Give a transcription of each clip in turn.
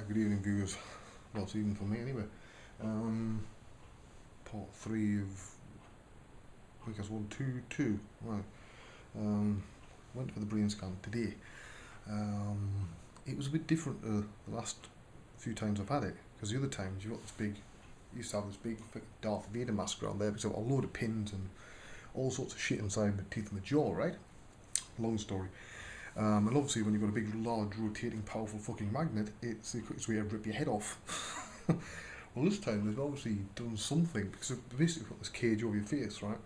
good evening, viewers. Well, it's even for me anyway. Part 3 of, I guess, 1, 2, 2. Right. Went for the brain scan today. It was a bit different the last few times I've had it, because the other times you got this big, you used to have this big Darth Vader mask around there, because I've got a load of pins and all sorts of shit inside the teeth and the jaw, right? Long story. And obviously when you've got a big, large, rotating, powerful fucking magnet, it's the quickest way to rip your head off. Well, this time they've obviously done something, because they've basically put this cage over your face, right?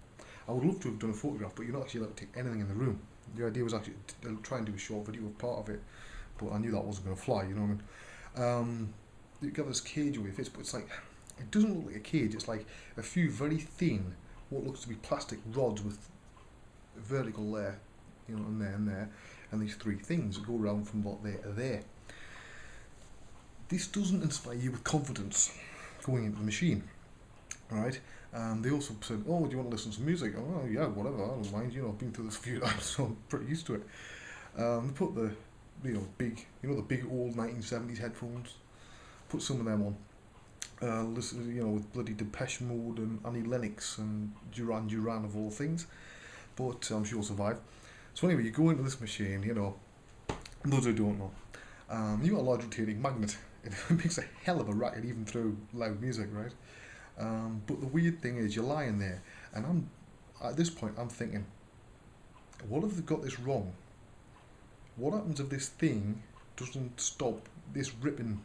I would love to have done a photograph, but you're not actually allowed to take anything in the room. The idea was actually to try and do a short video of part of it, but I knew that wasn't going to fly, you know what I mean? You got this cage over your face, but it's like, it doesn't look like a cage, it's like a few very thin, what looks to be plastic rods with vertical there, you know, and there, and these three things that go around from what there to there. This doesn't inspire you with confidence going into the machine, right? They also said, oh, do you want to listen to some music? Oh, yeah, whatever, I don't mind, you know, I've been through this a few times, so I'm pretty used to it. They put the, big, the big old 1970s headphones, put some of them on, listen, with bloody Depeche Mode and Annie Lennox and Duran Duran of all things, but I'm sure you'll survive. So anyway, you go into this machine, those who don't know, you got a large rotating magnet. It makes a hell of a racket even through loud music, right? But the weird thing is, you're lying there, and at this point I'm thinking, what if they've got this wrong? What happens if this thing doesn't stop this ripping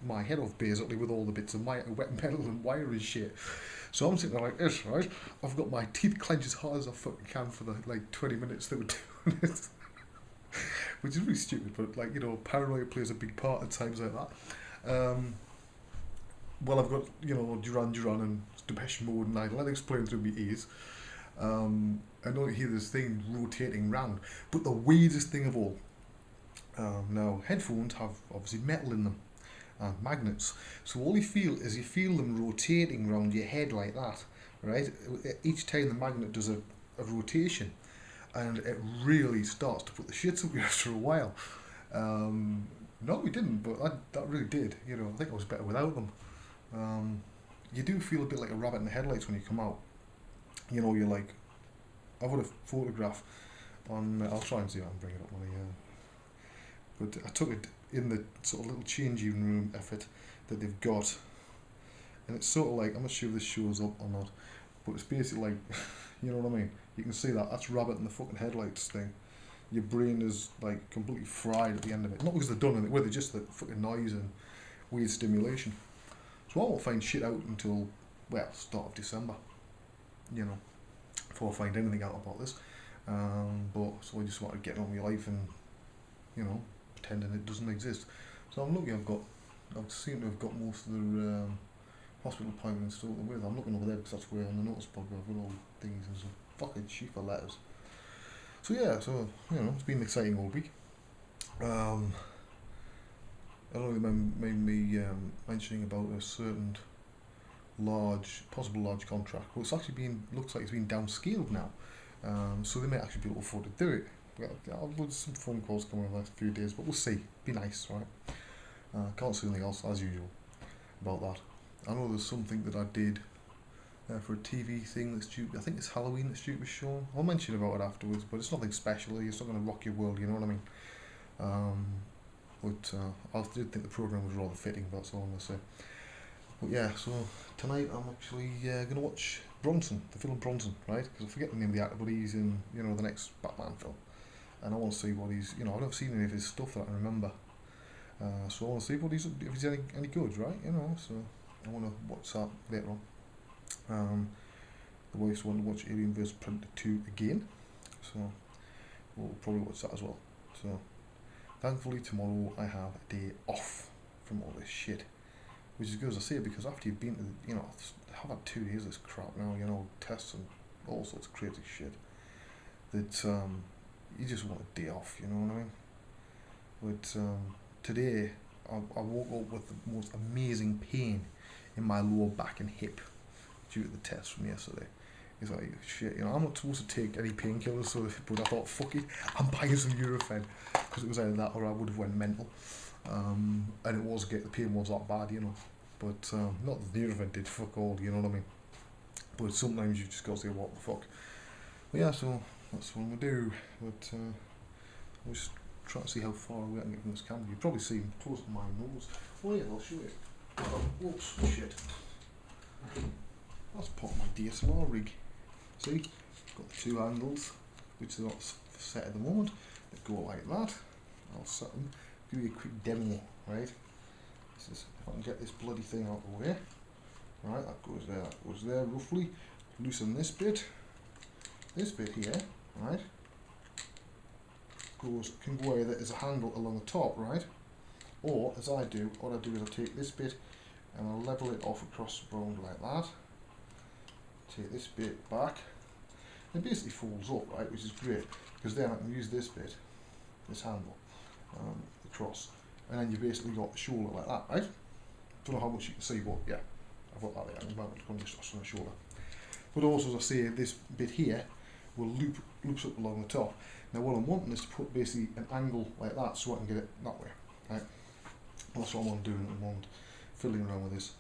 my head off, basically, with all the bits of my wet metal and wire and shit? So I'm sitting there like this, right? I've got my teeth clenched as hard as I fucking can for the 20 minutes that we're doing it. Which is really stupid, but paranoia plays a big part at times like that. Well, I've got, Duran Duran and Depeche Mode and Annie Lennox playing through my ears. I don't hear this thing rotating round. But the weirdest thing of all, now headphones have obviously metal in them and magnets. So all you feel them rotating around your head like that, right? Each time the magnet does a rotation, and it really starts to put the shits up you after a while. No, we didn't, but that really did. I think I was better without them. You do feel a bit like a rabbit in the headlights when you come out. You're like, I've got a photograph on. I'll try and see if I can bring it up when but I took it in the sort of little changing room effort that they've got, and it's sort of like, I'm not sure if this shows up or not, but it's basically like, you know what I mean? You can see that's rabbit in the fucking headlights thing. Your brain is like completely fried at the end of it. Not because they've done anything with it, just the fucking noise and weird stimulation. So I won't find shit out until, start of December, before I find anything out about this. But so I just wanted to get on with my life and, pretending it doesn't exist. So I'm lucky I seem to have got most of the hospital appointments sorted with. I'm looking over there because that's where on the notice board I've got all things and some fucking sheaf of letters. So yeah, it's been an exciting all week. I don't remember me mentioning about a certain possible large contract. Well, it's actually looks like it's been downscaled now. So they may actually be able to afford to do it. I'll have some phone calls coming over the next few days, but we'll see. Be nice, right? Can't say anything else as usual about that. I know there's something that I did for a TV thing that's due. I think it's Halloween that's due to be shown. I'll mention about it afterwards, but it's nothing special. It's not going to rock your world, you know what I mean? But I did think the programme was rather fitting, that's all I'm going to say. But yeah, so tonight I'm actually going to watch Bronson, the film Bronson, right? Because I forget the name of the actor, but he's in, the next Batman film. And I want to see what he's, I've never seen any of his stuff that I can remember. So I want to see if he's any good, right? So I want to watch that later on. The wife's want to watch Alien vs Predator 2 again, so we'll probably watch that as well. So thankfully tomorrow I have a day off from all this shit, which is good, as I say, because after you've been to, I've had 2 days of this crap now, tests and all sorts of crazy shit, that you just want a day off, you know what I mean? But today I woke up with the most amazing pain in my lower back and hip due to the test from yesterday. He's like, shit, you know, I'm not supposed to take any painkillers, so but I thought, fuck it, I'm buying some Nurofen, because it was either that or I would have went mental. And it was the pain was that bad, you know. But not that the Nurofen did fuck all, you know what I mean. But sometimes you just got to say, what the fuck. But yeah, so that's what I'm gonna do. But I'll just try to see how far away I can get from this camera. You've probably seen close to my nose. Oh yeah, I'll show you. Oops, shit. That's part of my DSLR rig. See, got the two handles, which are not set at the moment. They go like that. I'll set them. Give you a quick demo, right? This is, if I can get this bloody thing out of the way. Right, that goes there roughly. Loosen this bit here, right? Can go either as a handle along the top, right? Or as I do, what I do is I take this bit and I'll level it off across the bound like that. Take this bit back. It basically folds up, right, which is great, because then I can use this bit, this handle, across, and then you basically got the shoulder like that, right? Don't know how much you can see, but yeah, I've got that there. I'm going to just on the shoulder. But also, as I say, this bit here will loops up along the top. Now, what I'm wanting is to put basically an angle like that, so I can get it that way, right? And that's what I'm doing at the moment, fiddling around with this.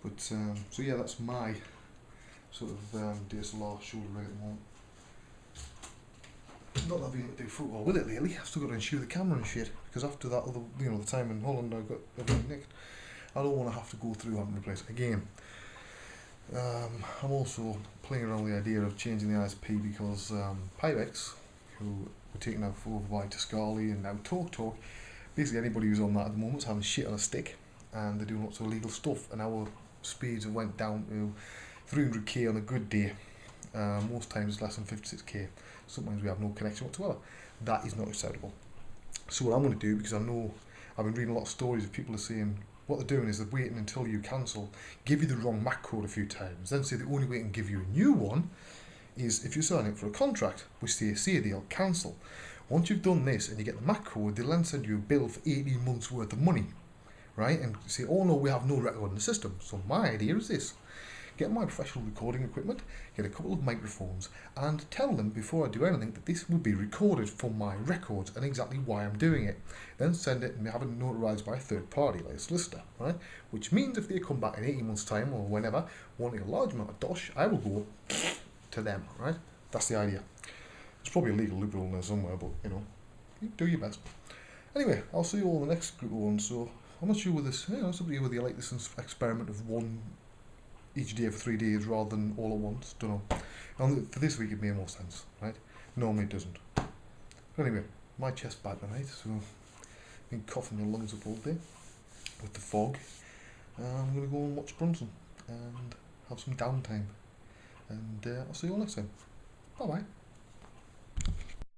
But so yeah, that's my sort of DSLR shoulder rig at the moment. Not that I've been able to do football with it lately. I've still got to ensure the camera and shit, because after that other, you know, the time in Holland I got everything nicked. I don't want to have to go through having to replace it again. I'm also playing around with the idea of changing the ISP, because Pyrex, who were taken out over by Tiscali and now TalkTalk, basically anybody who's on that at the moment is having shit on a stick, and they're doing lots of illegal stuff, and our speeds have went down to 300k on a good day. Most times it's less than 56k. Sometimes we have no connection whatsoever. That is not acceptable. So what I'm going to do, because I know I've been reading a lot of stories of people are saying what they're doing is they're waiting until you cancel, give you the wrong MAC code a few times, then say the only way they can give you a new one is if you're signing up for a contract, which they say they'll cancel. Once you've done this and you get the MAC code, they'll then send you a bill for 18 months worth of money, right? And say, oh no, we have no record in the system. So my idea is this. Get my professional recording equipment, get a couple of microphones, and tell them before I do anything that this will be recorded for my records and exactly why I'm doing it. Then send it and have it notarized by a third party, like a solicitor, right? Which means if they come back in 18 months' time or whenever, wanting a large amount of dosh, I will go to them, right? That's the idea. There's probably a legal loophole in there somewhere, but you know, you do your best. Anyway, I'll see you all in the next group of ones. So I'm not sure with this, you know, somebody whether you like this experiment of one each day for 3 days rather than all at once, don't know. And for this week it made more sense, right? Normally it doesn't. But anyway, my chest's bad tonight, so I've been coughing my lungs up all day with the fog. I'm going to go and watch Brunson and have some downtime. And I'll see you all next time. Bye bye.